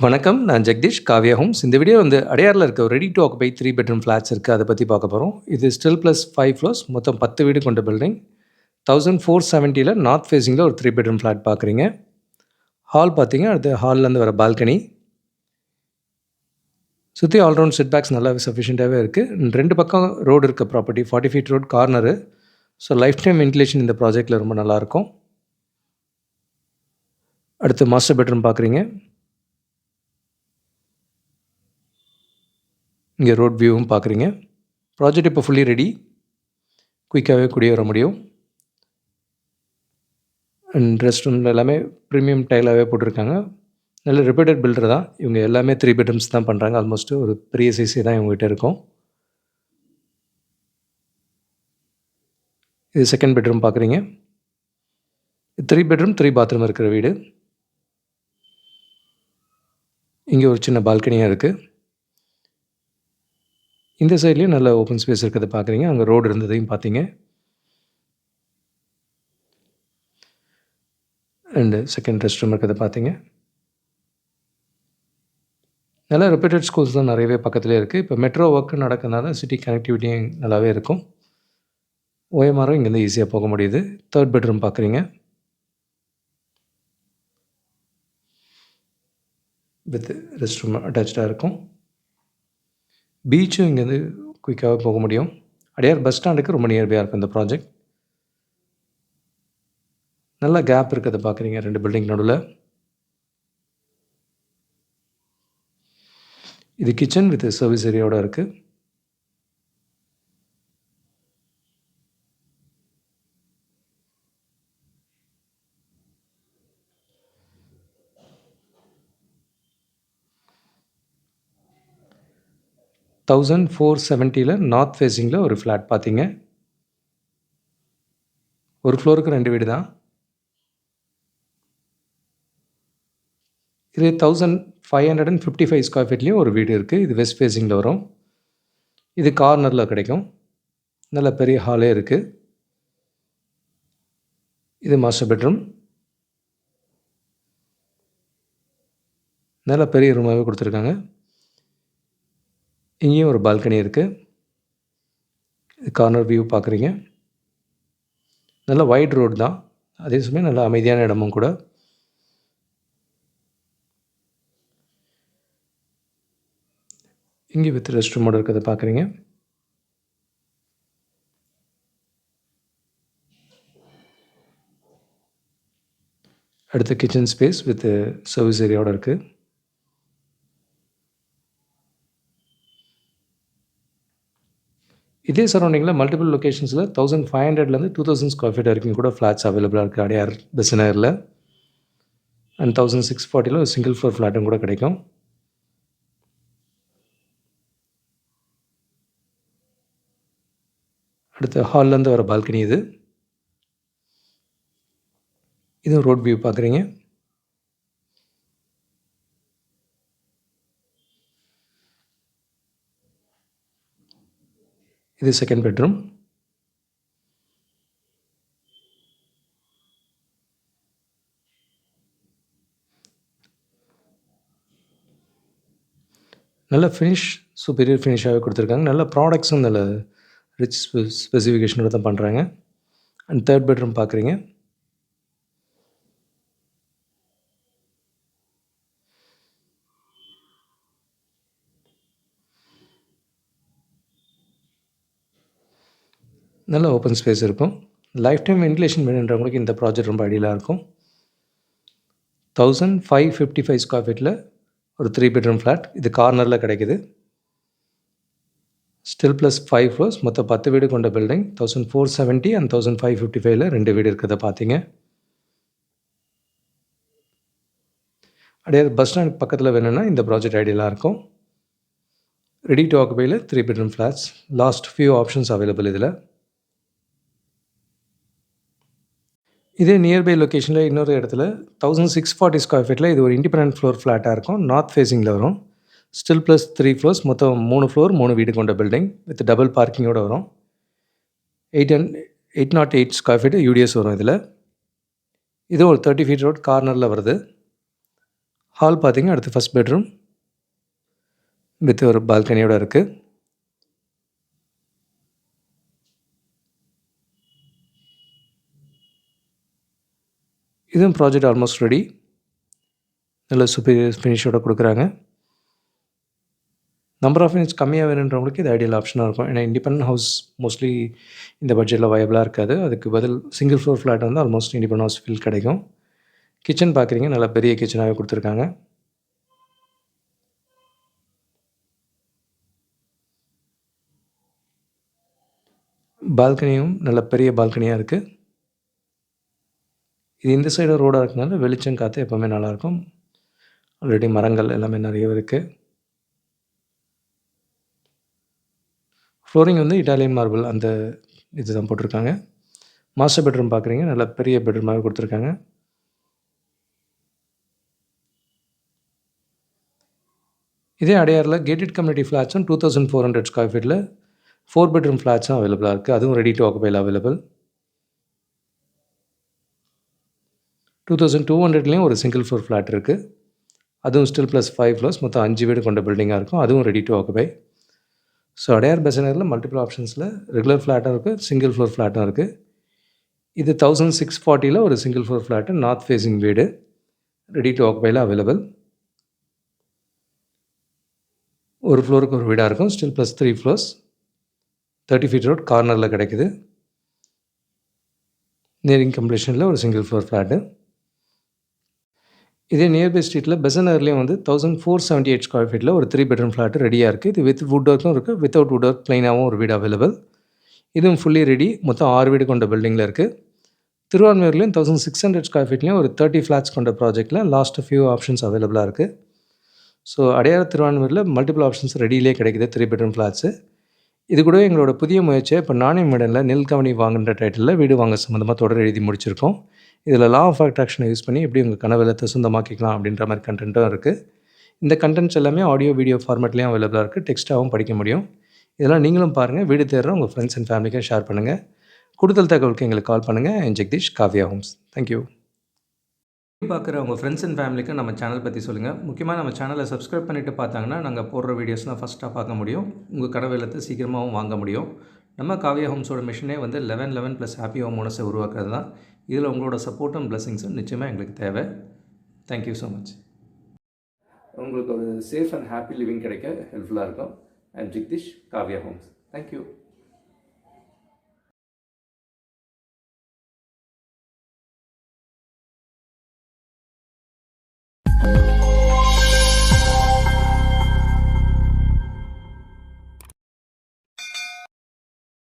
வணக்கம். நான் ஜெகதீஷ், காவ்யா ஹோம்ஸ். இந்த வீடியோ வந்து அடையார்ல இருக்க ஒரு ready to occupy 3 bedroom flats இருக்கு. அத பத்தி பார்க்க போறோம். இது ஸ்டில் பிளஸ் 5 ஃப்ளோர்ஸ். மொத்தம் 10 வீடு கொண்ட பில்டிங். 1470ல நார்த் ஃபேசிங்ல ஒரு 3 பெட்ரூம் ஃபிளாட் பார்க்குறீங்க. ஹால் பார்த்தீங்க. அடுத்து ஹால்லேருந்து வர பால்கனி. சுத்தி ஆல் ரவுண்ட் செட் பேக்ஸ் நல்லாவே சஃபிஷியன்ட்டாவே இருக்கு. 2 பக்கம் ரோடு இருக்க property. 40 feet road corner. So life time ventilation இந்த ப்ராஜெக்ட்ல ரொம்ப நல்லாயிருக்கும். அடுத்து மாஸ்டர் பெட்ரூம் பார்க்குறீங்க. இங்கே ரோட் வியூவும் பார்க்குறீங்க. ப்ராஜெக்ட் இப்போ ஃபுல்லி ரெடி. குயிக்காகவே குடியேற முடியும். அண்ட் ரெஸ்ட் ரூமில் எல்லாமே ப்ரீமியம் டைலாகவே போட்டிருக்காங்க. நல்ல ரெப்யூட்டட் பில்டர் தான். இவங்க எல்லாமே 3 பெட்ரூம்ஸ் தான் பண்ணுறாங்க. ஆல்மோஸ்ட் ஒரு பெரிய சைஸே தான் இவங்ககிட்ட இருக்கும். இது செகண்ட் பெட்ரூம் பார்க்குறீங்க. 3 பெட்ரூம் 3 பாத்ரூம் இருக்கிற வீடு. இங்கே ஒரு சின்ன பால்கனியாக இருக்குது. இந்த சைட்லேயும் நல்ல ஓப்பன் ஸ்பேஸ் இருக்கிறத பார்க்குறீங்க. அங்கே ரோடு இருந்ததையும் பார்த்தீங்க. அண்டு செகண்ட் ரெஸ்ட் ரூம் இருக்கிறத பார்த்தீங்க. நல்ல ரெப்யூட்டட் ஸ்கூல்ஸ் தான் நிறையவே பக்கத்துலேயே இருக்குது. இப்போ மெட்ரோ ஒர்க் நடக்கிறதுனால சிட்டி கனெக்டிவிட்டியும் நல்லாவே இருக்கும். ஓஎம்ஆரும் இங்கேருந்து ஈஸியாக போக முடியுது. தேர்ட் பெட்ரூம் பார்க்குறீங்க. வித் ரெஸ்ட் ரூம் அட்டாச்சாக இருக்கும். பீச்சும் இங்கேருந்து குயிக்காகவே போக முடியும். அடையார் பஸ் ஸ்டாண்டுக்கு ரொம்ப நியர்பையாக இருக்கும் இந்த ப்ராஜெக்ட். நல்ல கேப் இருக்கிறத பார்க்குறீங்க 2 பில்டிங் நடுவில். இது கிச்சன் வித் சர்வீஸ் ஏரியாவோட இருக்குது. $1470ல நார்த் ஃபேசிங்கில் ஒரு ஃப்ளாட் பார்த்தீங்க. ஒரு ஃப்ளோருக்கு 2 வீடு தான். இது 1555 ஸ்கொயர் ஃபீட்லேயும் ஒரு வீடு இருக்குது. இது வெஸ்ட் ஃபேசிங்கில் வரும். இது கார்னரில் கிடைக்கும். நல்ல பெரிய ஹாலே இருக்குது. இது மாஸ்டர் பெட்ரூம். நல்ல பெரிய ரூமாகவே கொடுத்துருக்காங்க. இங்கேயும் ஒரு பால்கனி இருக்குது. கார்னர் வியூ பார்க்குறீங்க. நல்ல வைட் ரோடு தான். அதே சமயம் நல்ல அமைதியான இடமும் கூட. இங்கே வித் ரெஸ்ட் ரூமோடு இருக்கிறத பார்க்குறீங்க. அடுத்த கிச்சன் ஸ்பேஸ் வித் சர்வீஸ் ஏரியாவோட இருக்குது. இதே சரௌண்டிங்கில் மல்டிபிள் லொக்கேஷன்ஸில் 1500லேருந்து 2000 ஸ்கொயர் ஃபீட் வரைக்கும் கூட ஃப்ளாட்ஸ் அவைலபிளாக இருக்குது அடையார் பெசனரில். அண்ட் 1640ல் ஒரு சிங்கிள் ஃப்ளோர் ஃப்ளாட்டும் கூட கிடைக்கும். அடுத்து ஹால்லேருந்து வர பால்கனி இது. இதுவும் ரோட் வியூ பார்க்குறீங்க. இது செகண்ட் பெட்ரூம். நல்ல ஃபினிஷ், சுப்பீரியர் ஃபினிஷாகவே கொடுத்துருக்காங்க. நல்ல ப்ராடக்ட்ஸும் நல்ல ரிச் ஸ்பெசிஃபிகேஷனோட தான் பண்ணுறாங்க. அண்ட் தேர்ட் பெட்ரூம் பார்க்குறீங்க. நல்ல ஓப்பன் ஸ்பேஸ் இருக்கும். லைஃப் டைம் வென்டிலேஷன் வேணுன்றவங்களுக்கு இந்த ப்ராஜெக்ட் ரொம்ப ஐடியலாக இருக்கும். 1555 ஸ்கொயர் ஃபீட்டில் ஒரு 3 பெட்ரூம் ஃப்ளாட். இது கார்னரில் கிடைக்குது. Still plus 5 floors. மொத்தம் 10 வீடு கொண்ட பில்டிங். 1470 அண்ட் 1555ல 2 வீடு இருக்கிறத பார்த்தீங்க. அடையார் பஸ் ஸ்டாண்ட் பக்கத்தில் வேணும்னா இந்த ப்ராஜெக்ட் ஐடியலாக இருக்கும். ரெடி டு ஆக்குபையில் 3 bedroom flats. Last few options available இதில். இதே நியர்பை லொக்கேஷனில் இன்னொரு இடத்துல 1640 ஸ்கொயர் ஃபீட்டில் இது ஒரு இண்டிபெண்டன்ட் ஃப்ளோர் ஃப்ளாட்டாக இருக்கும். நார்த் ஃபேசிங்கில் வரும். Still plus 3 floors. மொத்தம் 3 ஃப்ளோர் 3 வீடு கொண்ட பில்டிங் வித் டபுள் பார்க்கிங்கோடு வரும். 808 ஸ்கொயர் ஃபீட்டு யூடிஎஸ் வரும் இதில். இது ஒரு 30 ஃபீட் ரோட் கார்னரில் வருது. ஹால் பார்த்தீங்கன்னா அடுத்து ஃபஸ்ட் பெட்ரூம் வித் ஒரு பால்கனியோட இருக்குது. இதுவும் ப்ராஜெக்ட் ஆல்மோஸ்ட் ரெடி. நல்ல சூப்பர் ஃபினிஷோட கொடுக்குறாங்க. நம்பர் ஆஃப் யூனிட்ஸ் கம்மியாக வேணுன்றவங்களுக்கு இது ஐடியல் ஆப்ஷனாக இருக்கும். ஏன்னா இண்டிபெண்டன்ட் ஹவுஸ் மோஸ்ட்லி இந்த பட்ஜெட்டில் வயபிளாக இருக்காது. அதுக்கு பதில் சிங்கிள் ஃப்ளோர் ஃப்ளாட் வந்து ஆல்மோஸ்ட் இண்டிபெண்டன்ட் ஹவுஸ் ஃபீல் கிடைக்கும். கிச்சன் பார்க்குறீங்க, நல்லா பெரிய கிச்சனாகவே கொடுத்துருக்காங்க. பால்கனியும் நல்ல பெரிய பால்கனியாக இருக்குது. இது இந்த சைடு ரோடாக இருக்கிறதுனால வெளிச்சம் காற்று எப்போவுமே நல்லாயிருக்கும். ஆல்ரெடி மரங்கள் எல்லாமே நிறைய இருக்குது. ஃப்ளோரிங் வந்து இட்டாலியன் மார்பிள் அந்த இது தான் போட்டிருக்காங்க. மாஸ்டர் பெட்ரூம் பார்க்குறீங்க, நல்ல பெரிய பெட்ரூமாகவே கொடுத்துருக்காங்க. இதே அடையாரில் கேட்டட் கம்யூனிட்டி ஃப்ளாட்ஸும் 2400 ஸ்கொயர் ஃபீட்டில் 4 பெட்ரூம் ஃப்ளாட்ஸும் அவைலபிளாக இருக்குது. அதுவும் ரெடி டு ஆக்குபைல அவைலபிள். 2200லேயும் ஒரு சிங்கிள் ஃப்ளோர் ஃப்ளாட் இருக்குது. அதுவும் ஸ்டில் ப்ளஸ் 5 ஃப்ளோர்ஸ், மொத்தம் 5 வீடு கொண்ட பில்டிங்காக இருக்கும். அதுவும் ready to occupy. So Adyar பெசனரில் மல்டிபிள் ஆப்ஷன்ஸில் ரெகுலர் ஃப்ளாட்டும் இருக்குது, சிங்கிள் ஃப்ளோர் ஃப்ளாட்டும் இருக்குது. இது 1640 ஒரு single floor flat, north facing வீடு, ரெடி டு ஆக்குபைல அவைலபிள். ஒரு ஃப்ளோருக்கு ஒரு வீடாக இருக்கும். Still plus 3 floors, 30 feet road, கார்னரில் கிடைக்குது. நியரிங் கம்ப்ளீஷனில் ஒரு சிங்கிள் ஃப்ளோர் ஃப்ளாட்டு. இதே நியர்பை ஸ்ட்ரீட்டில் பெசனர்லேயும் வந்து 1478 ஸ்கொயர் ஃபீட்டில் ஒரு 3 பெட்ரூம் ஃப்ளாட்டு ரெடியாக இருக்குது. இது வித் வுட் ஒர்க்கும் இருக்குது, வித்தவுட் வுட் ஒர்க் ப்ளைனாகவும் ஒரு வீடு அவைலபிள். இதுவும் ஃபுல்லி ரெடி, மொத்தம் 6 வீடு கொண்ட பில்டிங்கில் இருக்குது. திருவான்மையூர்லேயும் 1600 ஸ்கொயர் ஃபீட்லேயும் ஒரு 30 ஃப்ளாட்ஸ் கொண்ட ப்ராஜெக்ட்டில் லாஸ்ட் ஃபியூ ஆப்ஷன்ஸ் அவைலபிளாக இருக்குது. ஸோ அடையார் திருவான்மையூரில் மல்டிபிள் ஆப்ஷன்ஸ் ரெடியிலே கிடைக்குது 3 பெட்ரூம் ஃப்ளாட்ஸு. இது கூட எங்களோட புதிய முயற்சியை இப்போ நாணயம் மேடனில் நெல்கவனி வாங்குன்ற டைட்டிலில் வீடு வாங்க சம்மந்தமாக தொடர் எழுதி முடிச்சிருக்கோம். இதில் லா ஆஃப் அட்ராக்ஷனை யூஸ் பண்ணி எப்படி உங்கள் கனவு இல்லத்தை சொந்தமாக்கிக்கலாம் அப்படின்ற மாதிரி கண்டென்ட்டும் இருக்குது. இந்த கண்டென்ட்ஸ் எல்லாமே ஆடியோ வீடியோ ஃபார்மேட்லேயும் அவைலபிளாக இருக்குது. டெக்ஸ்ட்டாகவும் படிக்க முடியும். இதெல்லாம் நீங்களும் பாருங்கள். வீடு தேடுற உங்கள் ஃப்ரெண்ட்ஸ் அண்ட் ஃபேமிலிக்கும் ஷேர் பண்ணுங்கள். கூடுதல் தகவலுக்கு எங்களுக்கு கால் பண்ணுங்கள். என் ஜெகதீஷ், காவ்யா ஹோம்ஸ். தேங்க்யூ. பார்க்குற உங்கள் ஃப்ரெண்ட்ஸ் அண்ட் ஃபேமிலிக்கு நம்ம சேனல் பற்றி சொல்லுங்கள். முக்கியமாக நம்ம சேனலை சப்ஸ்கிரைப் பண்ணிவிட்டு பார்த்தாங்கன்னா நாங்கள் போடுற வீடியோஸ்லாம் ஃபஸ்ட்டாக பார்க்க முடியும். உங்கள் கனவு இல்லத்தை சீக்கிரமாகவும் வாங்க முடியும். நம்ம காவ்யா ஹோம்ஸோட மிஷனே வந்து 11 + ஹாப்பி ஹோம் ஓனர்ஸை உருவாக்குறது தான். இதில் உங்களோட சப்போர்ட்டும் பிளஸிங்ஸும் நிச்சயமாக எங்களுக்கு தேவை. Thank you so much. உங்களுக்கு ஒரு சேஃப் அண்ட் ஹாப்பி லிவிங் கிடைக்க ஹெல்ப்ஃபுல்லாக இருக்கும். I am Jagadeesh, Kavya Homes. Thank you.